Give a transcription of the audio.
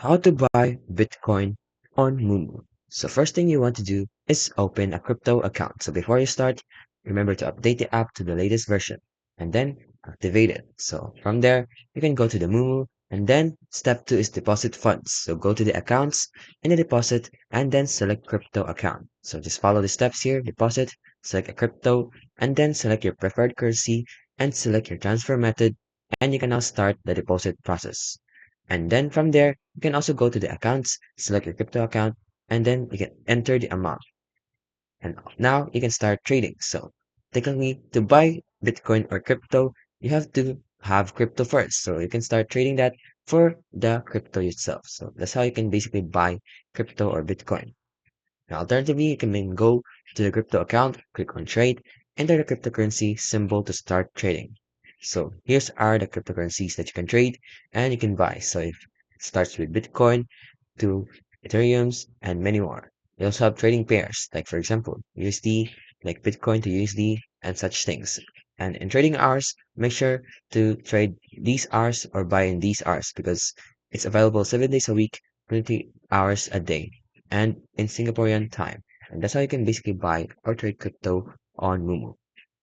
How to buy Bitcoin on Moomoo. So first thing you want to do is open a crypto account. So before you start, remember to update the app to the latest version and then activate it. So from there, you can go to the Moomoo and then step 2 is deposit funds. So go to the accounts and the deposit and then select crypto account. So just follow the steps here, deposit, select a crypto and then select your preferred currency and select your transfer method and you can now start the deposit process. And then from there, you can also go to the accounts, select your crypto account, and then you can enter the amount. And now you can start trading. So technically, to buy Bitcoin or crypto, you have to have crypto first. So you can start trading that for the crypto itself. So that's how you can basically buy crypto or Bitcoin. Now, alternatively, you can then go to the crypto account, click on trade, enter the cryptocurrency symbol to start trading. So here's are the cryptocurrencies that you can trade and you can buy. So it starts with Bitcoin to Ethereum's and many more. You also have trading pairs, like for example, USD, like Bitcoin to USD and such things. And in trading hours, make sure to trade these hours or buy in these hours because it's available 7 days a week, 20 hours a day and in Singaporean time. And that's how you can basically buy or trade crypto on Moomoo.